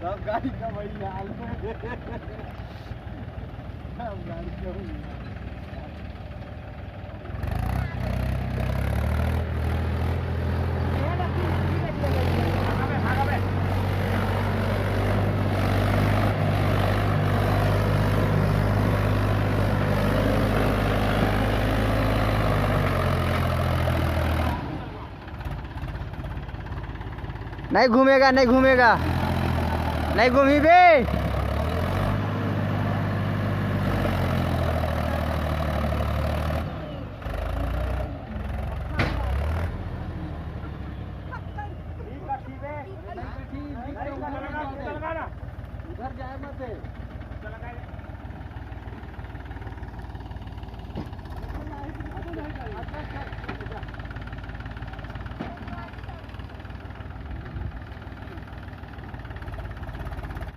सब गाड़ी का वही हाल है। सब गाड़ी का वही हाल। नहीं घूमेगा, नहीं घूमेगा, नहीं घूमी बे। उधर जाए मत।